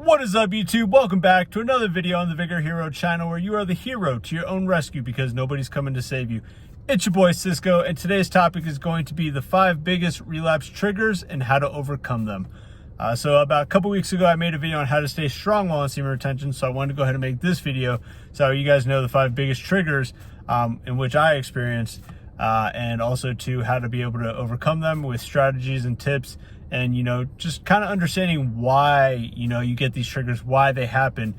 What is up, YouTube? Welcome back to another video on the Vigor Hero channel, where you are the hero to your own rescue because nobody's coming to save you. It's your boy Cisco, and today's topic is going to be the 5 biggest relapse triggers and how to overcome them. So about a couple weeks ago, I made a video on how to stay strong while on semen retention, so I wanted to go ahead and make this video so you guys know the 5 biggest triggers in which I experienced, and also to how to be able to overcome them with strategies and tips. And, just kind of understanding why, you get these triggers, why they happen.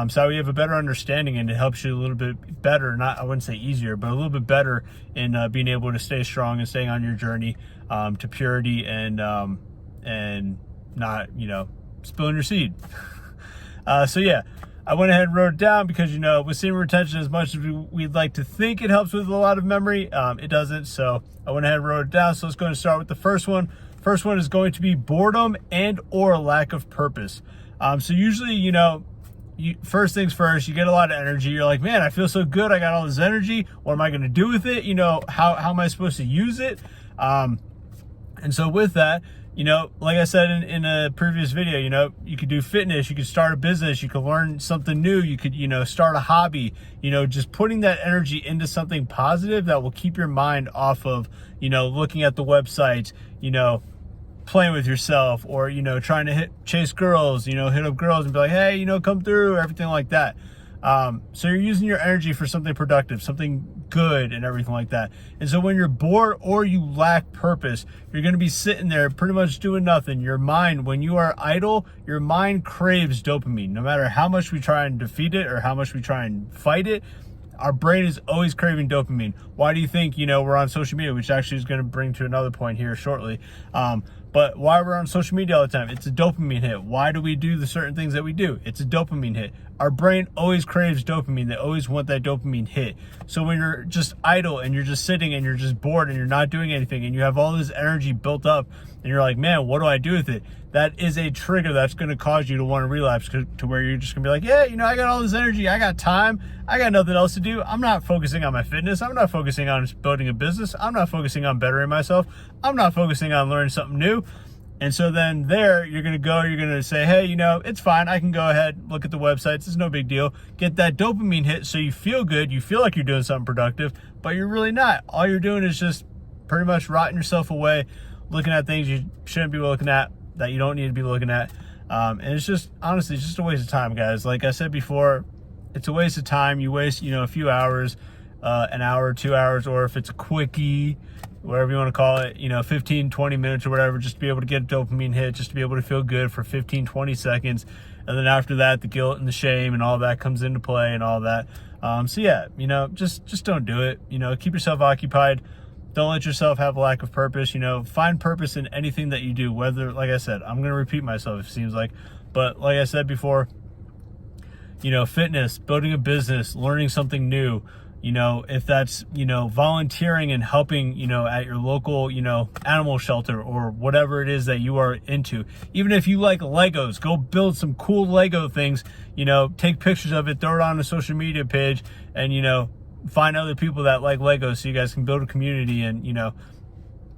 So we have a better understanding, and it helps you a little bit better, I wouldn't say easier, but a little bit better in being able to stay strong and staying on your journey to purity and not, spilling your seed. So yeah, I went ahead and wrote it down because, with semen retention, as much as we'd like to think it helps with a lot of memory, it doesn't. So I went ahead and wrote it down. So let's go and start with the first one. First one is going to be boredom and or lack of purpose. So usually, first things first, you get a lot of energy. You're like, man, I feel so good. I got all this energy. What am I going to do with it? How am I supposed to use it? And so with that, like I said in a previous video, you could do fitness, you could start a business, you could learn something new, you could, start a hobby, just putting that energy into something positive that will keep your mind off of, looking at the websites, playing with yourself, or trying to chase girls, hit up girls and be like, hey, come through, everything like that. So you're using your energy for something productive, something good, and everything like that. And so when you're bored or you lack purpose, you're going to be sitting there pretty much doing nothing. Your mind, when you are idle, your mind craves dopamine. No matter how much we try and defeat it or how much we try and fight it, our brain is always craving dopamine. Why do you think, we're on social media, which actually is going to bring to another point here shortly. But why we're on social media all the time? It's a dopamine hit. Why do we do the certain things that we do? It's a dopamine hit. Our brain always craves dopamine. They always want that dopamine hit. So when you're just idle and you're just sitting and you're just bored and you're not doing anything and you have all this energy built up and you're like, man, what do I do with it? That is a trigger that's going to cause you to want to relapse, to where you're just going to be like, yeah, I got all this energy. I got time. I got nothing else to do. I'm not focusing on my fitness. I'm not focusing on building a business. I'm not focusing on bettering myself. I'm not focusing on learning something new. And so then you're going to say, hey, it's fine. I can go ahead, look at the websites. It's no big deal. Get that dopamine hit so you feel good. You feel like you're doing something productive, but you're really not. All you're doing is just pretty much rotting yourself away, looking at things you shouldn't be looking at, that you don't need to be looking at. And it's just, honestly, it's just a waste of time, guys. Like I said before, it's a waste of time. You waste, a few hours, an hour, 2 hours, or if it's a quickie, whatever you want to call it, 15, 20 minutes or whatever, just to be able to get a dopamine hit, just to be able to feel good for 15, 20 seconds. And then after that, the guilt and the shame and all that comes into play and all that. So yeah, just don't do it. Keep yourself occupied. Don't let yourself have a lack of purpose. Find purpose in anything that you do, whether, like I said, I'm going to repeat myself, it seems like, but like I said before, fitness, building a business, learning something new, if that's, volunteering and helping, at your local, animal shelter or whatever it is that you are into. Even if you like Legos, go build some cool Lego things, take pictures of it, throw it on a social media page, and, find other people that like Legos so you guys can build a community and,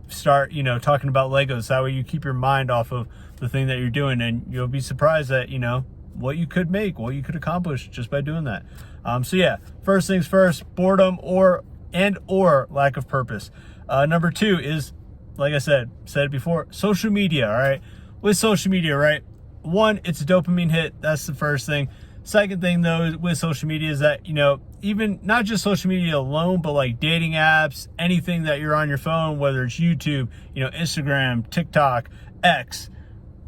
start, talking about Legos. That way you keep your mind off of the thing that you're doing, and you'll be surprised that, what you could make, what you could accomplish just by doing that. So yeah, first things first, boredom or lack of purpose. Number 2 is, like I said it before, social media. All right. With social media, right? 1, it's a dopamine hit. That's the first thing. Second thing, though, with social media is that, even not just social media alone, but like dating apps, anything that you're on your phone, whether it's YouTube, Instagram, TikTok, X,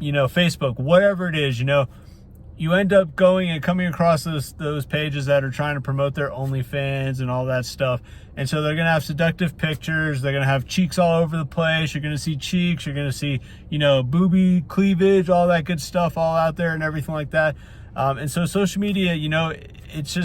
Facebook, whatever it is, you end up going and coming across those pages that are trying to promote their OnlyFans and all that stuff. And so they're going to have seductive pictures. They're going to have cheeks all over the place. You're going to see cheeks. You're going to see, boobie, cleavage, all that good stuff all out there and everything like that. And so social media, it's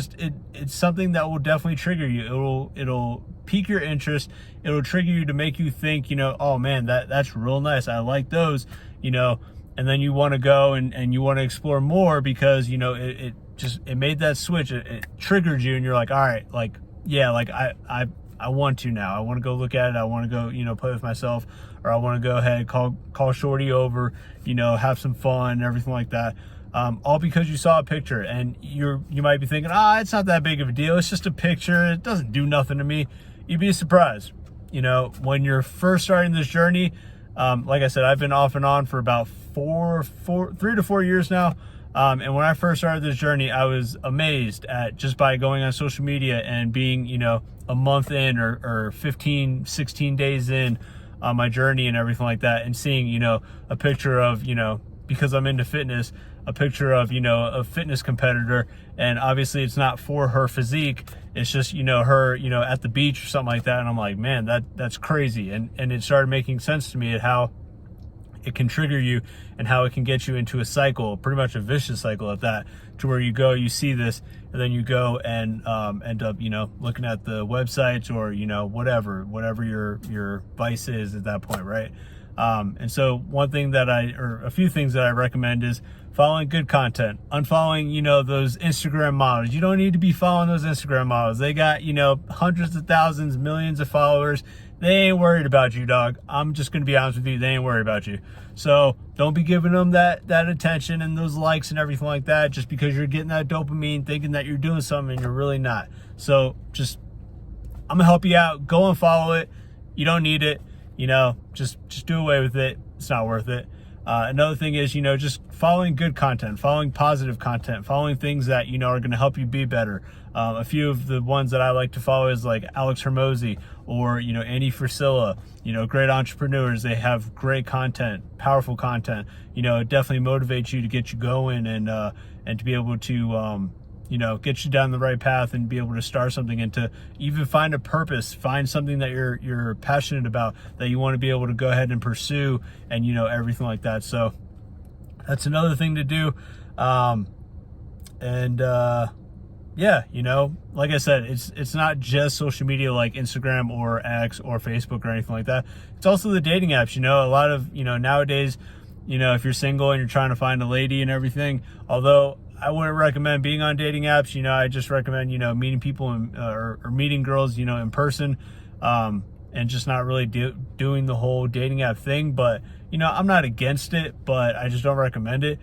something that will definitely trigger you. It'll pique your interest. It'll trigger you to make you think, oh man, that's real nice. I like those, and then you want to go and you want to explore more because, it made that switch. It triggered you and you're like, all right, like, yeah, like I want to now. I want to go look at it. I want to go, play with myself, or I want to go ahead, call Shorty over, have some fun and everything like that. all because you saw a picture, and you might be thinking, it's not that big of a deal. It's just a picture. It doesn't do nothing to me. You'd be surprised. When you're first starting this journey, like I said, I've been off and on for about 3 to 4 years now. And when I first started this journey, I was amazed at just by going on social media and being, a month in or 15, 16 days in on my journey and everything like that, and seeing, a picture of, because I'm into fitness, a picture of, a fitness competitor. And obviously it's not for her physique. It's just, her, at the beach or something like that. And I'm like, man, that's crazy. And it started making sense to me at how it can trigger you and how it can get you into a cycle, pretty much a vicious cycle at that, to where you see this, and then you go and end up, looking at the websites or, whatever your vice is at that point, right? And so a few things that I recommend is following good content, unfollowing, those Instagram models. You don't need to be following those Instagram models. They got, hundreds of thousands, millions of followers. They ain't worried about you, dog. I'm just going to be honest with you. They ain't worried about you. So don't be giving them that attention and those likes and everything like that just because you're getting that dopamine, thinking that you're doing something and you're really not. So I'm going to help you out. Go and follow it. You don't need it. Just do away with it. It's not worth it. Another thing is, just following good content, following positive content, following things that, are going to help you be better. A few of the ones that I like to follow is like Alex Hermosi or, Andy Frisella, great entrepreneurs. They have great content, powerful content. It definitely motivates you to get you going and to be able to, get you down the right path and be able to start something and to even find a purpose, find something that you're passionate about, that you want to be able to go ahead and pursue, and, everything like that. So that's another thing to do. Like I said, it's not just social media like Instagram or X or Facebook or anything like that. It's also the dating apps. A lot of, nowadays, if you're single and you're trying to find a lady and everything, although I wouldn't recommend being on dating apps. I just recommend, meeting people or meeting girls, in person, and just not really doing the whole dating app thing. But, I'm not against it, but I just don't recommend it.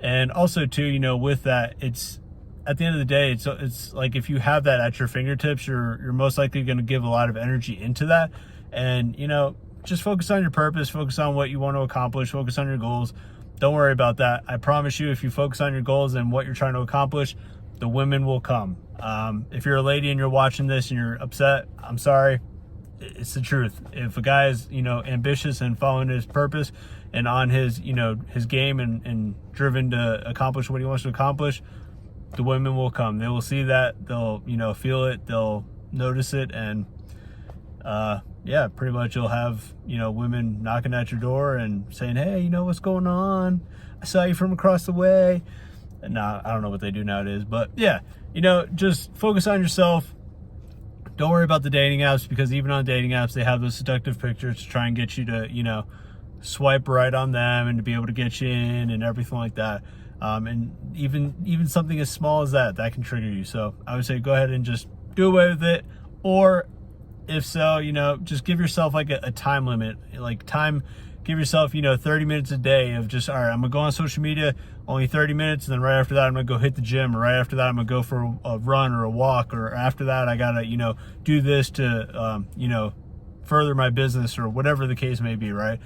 And also too, with that, it's at the end of the day, it's like if you have that at your fingertips, you're most likely going to give a lot of energy into that. And, just focus on your purpose, focus on what you want to accomplish, focus on your goals. Don't worry about that. I promise you, if you focus on your goals and what you're trying to accomplish, the women will come. If you're a lady and you're watching this and you're upset, I'm sorry. It's the truth. If a guy is, ambitious and following his purpose and on his, his game and driven to accomplish what he wants to accomplish, the women will come. They will see that. They'll, feel it. They'll notice it. And, pretty much you'll have, women knocking at your door and saying, hey, what's going on? I saw you from across the way. And I don't know what they do nowadays, but yeah, just focus on yourself. Don't worry about the dating apps, because even on dating apps, they have those seductive pictures to try and get you to, swipe right on them and to be able to get you in and everything like that. And even something as small as that can trigger you. So I would say go ahead and just do away with it. Or if so, just give yourself like a time limit, give yourself, 30 minutes a day of just, all right, I'm gonna go on social media, only 30 minutes. And then right after that, I'm gonna go hit the gym, or right after that, I'm gonna go for a run or a walk, or after that, I gotta, do this to, further my business, or whatever the case may be. Right.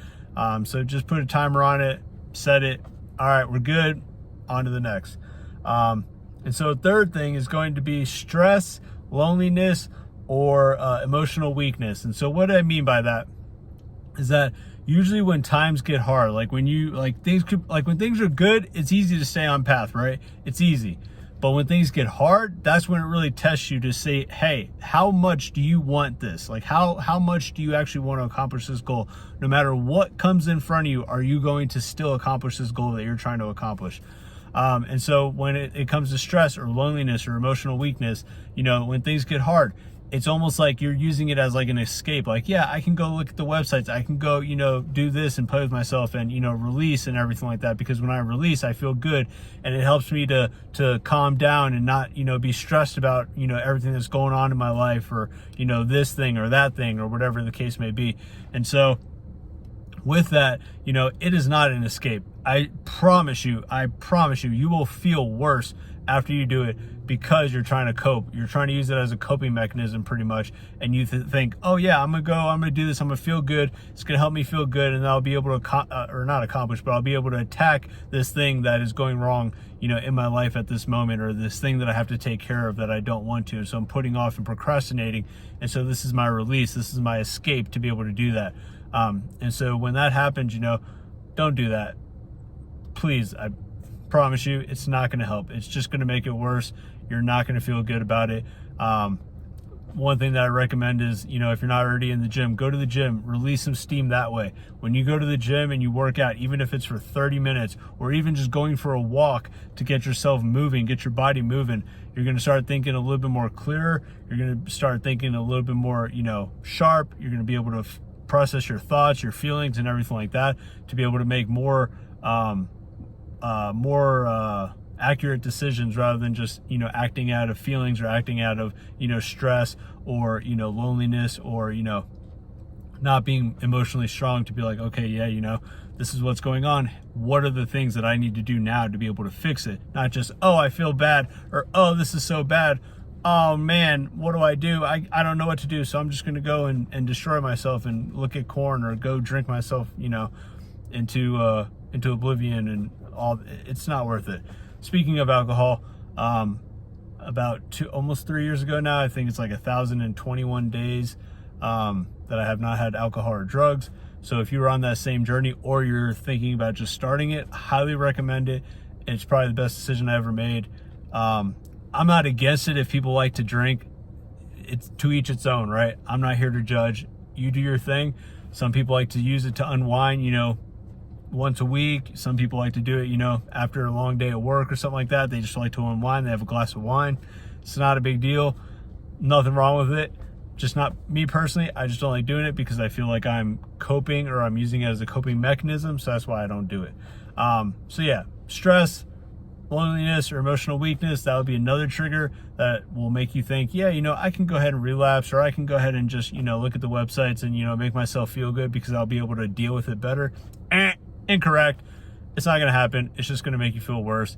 So just put a timer on it, set it. All right, we're good. On to the next. And so a third thing is going to be stress, loneliness, or emotional weakness. And so what I mean by that is that usually when times get hard, like when things are good, it's easy to stay on path, right? It's easy. But when things get hard, that's when it really tests you to say, hey, how much do you want this? Like how much do you actually want to accomplish this goal? No matter what comes in front of you, are you going to still accomplish this goal that you're trying to accomplish? And so when it comes to stress or loneliness or emotional weakness, when things get hard, it's almost like you're using it as like an escape. Like, yeah, I can go look at the websites. I can go, do this and play with myself and, release and everything like that. Because when I release, I feel good, and it helps me to calm down and not, be stressed about, everything that's going on in my life, or, this thing or that thing or whatever the case may be. And so with that, it is not an escape. I promise you, you will feel worse after you do it because you're trying to cope. You're trying to use it as a coping mechanism pretty much. And you think, oh yeah, I'm going to do this. I'm going to feel good. It's going to help me feel good. And I'll be able to, or not accomplish, but I'll be able to attack this thing that is going wrong, in my life at this moment, or this thing that I have to take care of that I don't want to. So I'm putting off and procrastinating. And so this is my release. This is my escape to be able to do that. And so when that happens, don't do that. Please, I promise you, it's not going to help. It's just going to make it worse. You're not going to feel good about it. One thing that I recommend is, if you're not already in the gym, go to the gym, release some steam that way. When you go to the gym and you work out, even if it's for 30 minutes or even just going for a walk to get yourself moving, get your body moving, you're going to start thinking a little bit more clear. You're going to start thinking a little bit more, sharp. You're going to be able to process your thoughts, your feelings, and everything like that to be able to make more accurate decisions rather than just acting out of feelings or acting out of stress or loneliness or not being emotionally strong to be like, okay, yeah, this is what's going on. What are the things that I need to do now to be able to fix it? Not just, oh, I feel bad, or oh, this is so bad, oh man, what do? I don't know what to do, so I'm just going to go and destroy myself and look at corn or go drink myself into oblivion and all. It's not worth it. Speaking of alcohol, almost 3 years ago now, I think it's like 1,021 days that I have not had alcohol or drugs. So if you were on that same journey or you're thinking about just starting it, highly recommend it. It's probably the best decision I ever made. I'm not against it if people like to drink. It's to each its own, right? I'm not here to judge. You do your thing. Some people like to use it to unwind, once a week. Some people like to do it, after a long day at work or something like that. They just like to unwind. They have a glass of wine. It's not a big deal. Nothing wrong with it. Just not me personally. I just don't like doing it because I feel like I'm coping or I'm using it as a coping mechanism. So that's why I don't do it. So yeah, stress, loneliness, or emotional weakness, that would be another trigger that will make you think, yeah, I can go ahead and relapse, or I can go ahead and just, look at the websites and, make myself feel good because I'll be able to deal with it better. Incorrect. It's not going to happen. It's just going to make you feel worse.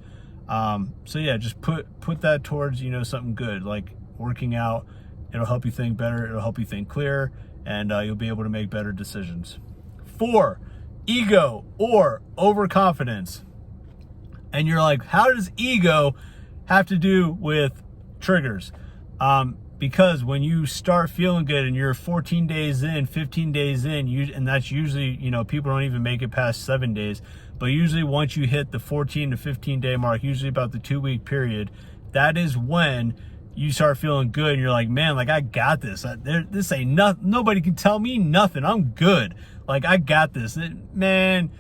So yeah, just put that towards, something good, like working out. It'll help you think better. It'll help you think clearer, and you'll be able to make better decisions. 4, ego or overconfidence. And you're like, how does ego have to do with triggers? Because when you start feeling good and you're 14 days in, 15 days in, and that's usually, people don't even make it past 7 days, but usually once you hit the 14 to 15 day mark, usually about the 2-week period, that is when you start feeling good and you're like, man, like I got this. This ain't nothing. Nobody can tell me nothing. I'm good. Like I got this. Man,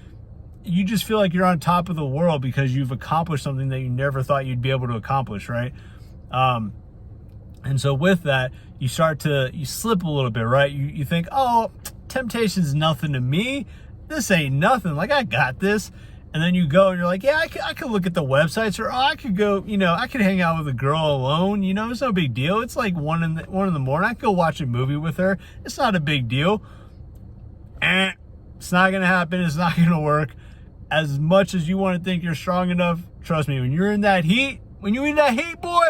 you just feel like you're on top of the world because you've accomplished something that you never thought you'd be able to accomplish, right? And so with that, you slip a little bit, right? You think, oh, temptation's nothing to me. This ain't nothing. Like I got this. And then you go and you're like, yeah, I could look at the websites, or I could go, I could hang out with a girl alone. It's no big deal. It's like 1 in the morning. I could go watch a movie with her. It's not a big deal. It's not going to happen. It's not going to work. As much as you want to think you're strong enough, trust me, when you're in that heat, boy,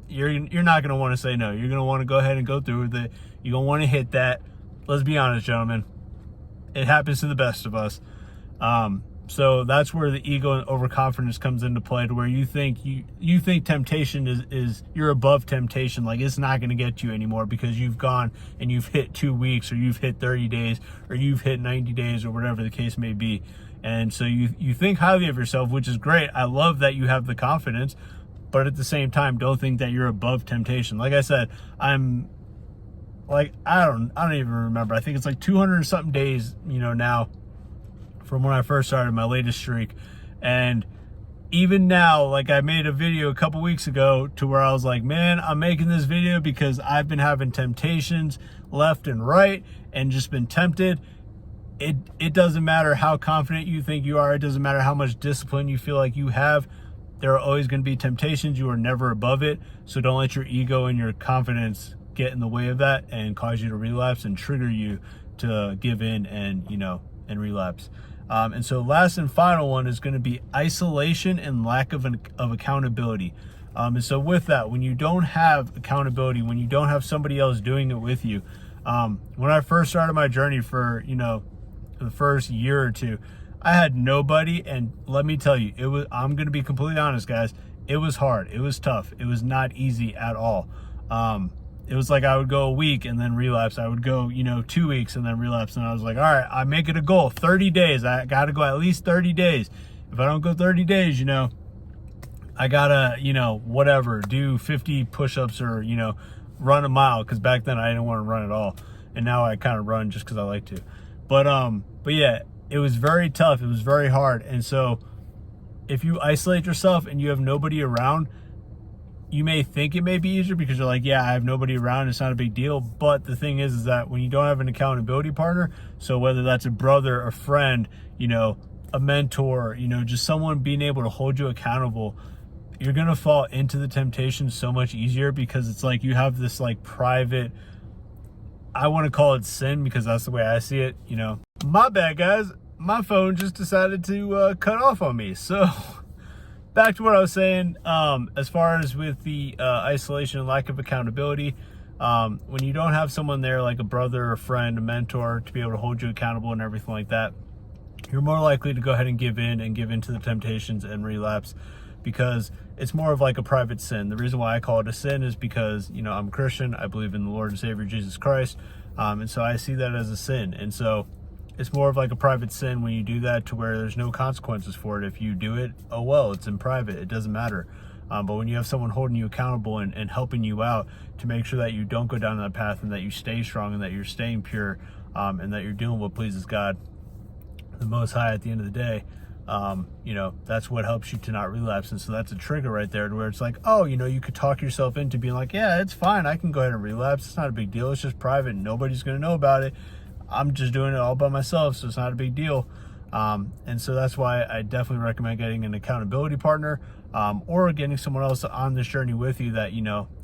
you're not going to want to say no. You're going to want to go ahead and go through with it. You're going to want to hit that. Let's be honest, gentlemen. It happens to the best of us. So that's where the ego and overconfidence comes into play, to where you think temptation is you're above temptation. Like it's not going to get you anymore because you've gone and you've hit 2 weeks, or you've hit 30 days, or you've hit 90 days, or whatever the case may be. And so you think highly of yourself, which is great. I love that you have the confidence, but at the same time, don't think that you're above temptation. Like I said, I'm like, I don't even remember. I think it's like 200 and something days, now, from when I first started my latest streak. And even now, like I made a video a couple weeks ago to where I was like, man, I'm making this video because I've been having temptations left and right and just been tempted. It doesn't matter how confident you think you are. It doesn't matter how much discipline you feel like you have. There are always going to be temptations. You are never above it. So don't let your ego and your confidence get in the way of that and cause you to relapse and trigger you to give in and relapse. And so last and final one is going to be isolation and lack of accountability. And so with that, when you don't have accountability, when you don't have somebody else doing it with you, when I first started my journey for, the first year or two, I had nobody. And let me tell you, I'm going to be completely honest, guys. It was hard. It was tough. It was not easy at all. It was like I would go a week and then relapse. I would go, 2 weeks and then relapse. And I was like, all right, I make it a goal, 30 days. I got to go at least 30 days. If I don't go 30 days, I got to, whatever, do 50 push-ups or, run a mile. Because back then I didn't want to run at all. And now I kind of run just because I like to. But yeah, it was very tough. It was very hard. And so if you isolate yourself and you have nobody around, you may think it may be easier because you're like, yeah, I have nobody around. It's not a big deal. But the thing is that when you don't have an accountability partner, so whether that's a brother, a friend, a mentor, just someone being able to hold you accountable, you're going to fall into the temptation so much easier because it's like you have this like private, I want to call it sin because that's the way I see it. My bad, guys. My phone just decided to cut off on me. So back to what I was saying, as far as with the isolation and lack of accountability, when you don't have someone there like a brother, a friend, a mentor to be able to hold you accountable and everything like that, you're more likely to go ahead and give in to the temptations and relapse because it's more of like a private sin. The reason why I call it a sin is because, I'm a Christian. I believe in the Lord and Savior Jesus Christ. And so I see that as a sin. And so it's more of like a private sin when you do that to where there's no consequences for it. If you do it, oh well, it's in private. It doesn't matter. But when you have someone holding you accountable and helping you out to make sure that you don't go down that path and that you stay strong and that you're staying pure and that you're doing what pleases God, the Most High at the end of the day, that's what helps you to not relapse. And so that's a trigger right there to where it's like, oh, you could talk yourself into being like, yeah, it's fine. I can go ahead and relapse. It's not a big deal. It's just private. Nobody's going to know about it. I'm just doing it all by myself, so it's not a big deal. And so that's why I definitely recommend getting an accountability partner or getting someone else on this journey with you that,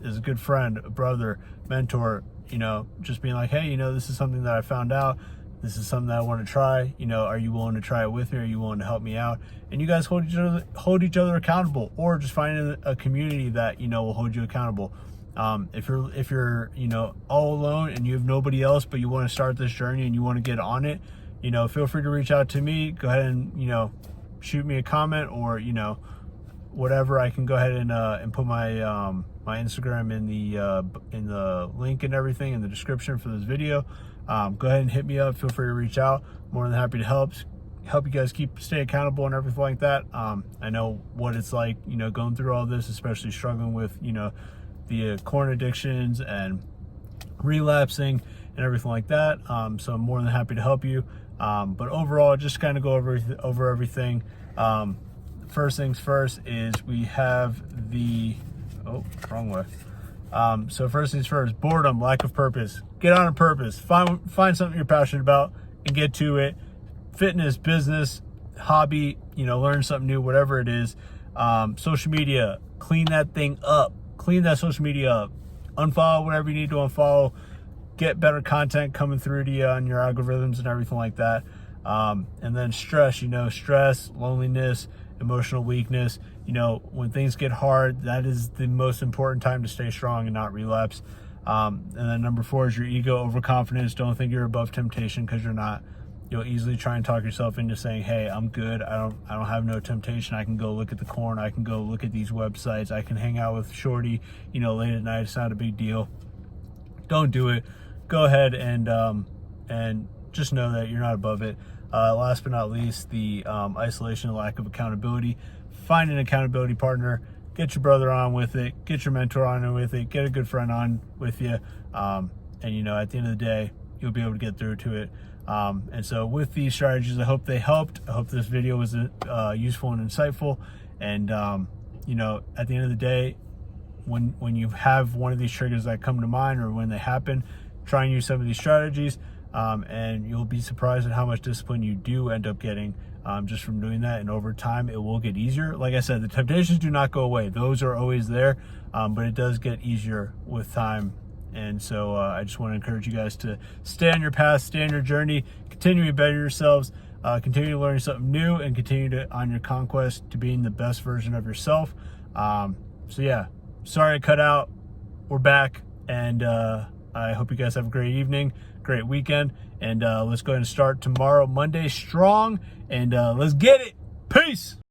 is a good friend, a brother, mentor, just being like, hey, this is something that I found out. This is something that I want to try. Are you willing to try it with me? Are you willing to help me out? And you guys hold each other accountable, or just finding a community that, will hold you accountable. If you're all alone and you have nobody else, but you want to start this journey and you want to get on it, feel free to reach out to me. Go ahead and shoot me a comment or whatever. I can go ahead and put my my Instagram in the link and everything in the description for this video. Go ahead and hit me up. Feel free to reach out. More than happy to help you guys stay accountable and everything like that. I know what it's like, going through all this, especially struggling with the corn addictions and relapsing and everything like that. So I'm more than happy to help you. But overall, just kind of go over everything. First things first is we have wrong way. So first things first, boredom, lack of purpose. Get on a purpose. Find something you're passionate about and get to it. Fitness, business, hobby, learn something new, whatever it is. Social media, clean that thing up. Clean that social media up. Unfollow whatever you need to unfollow. Get better content coming through to you on your algorithms and everything like that. And then stress, stress, loneliness, emotional weakness. When things get hard, that is the most important time to stay strong and not relapse. And then number 4 is your ego, overconfidence. Don't think you're above temptation because you're not. You'll easily try and talk yourself into saying, hey, I'm good. I don't have no temptation. I can go look at the corn. I can go look at these websites. I can hang out with Shorty, late at night. It's not a big deal. Don't do it. Go ahead and just know that you're not above it. Last but not least, the isolation and lack of accountability. Find an accountability partner. Get your brother on with it. Get your mentor on with it. Get a good friend on with you. And, at the end of the day, you'll be able to get through to it. And so with these strategies, I hope they helped. I hope this video was useful and insightful. And, at the end of the day, when you have one of these triggers that come to mind or when they happen, try and use some of these strategies. And you'll be surprised at how much discipline you do end up getting just from doing that. And over time, it will get easier. Like I said, the temptations do not go away. Those are always there, but it does get easier with time. And so I just want to encourage you guys to stay on your path, stay on your journey, continue to better yourselves. continue to learn something new and continue to on your conquest to being the best version of yourself. So yeah, sorry I cut out. We're back, and I hope you guys have a great evening, great weekend, and let's go ahead and start tomorrow, Monday, strong, and let's get it. Peace.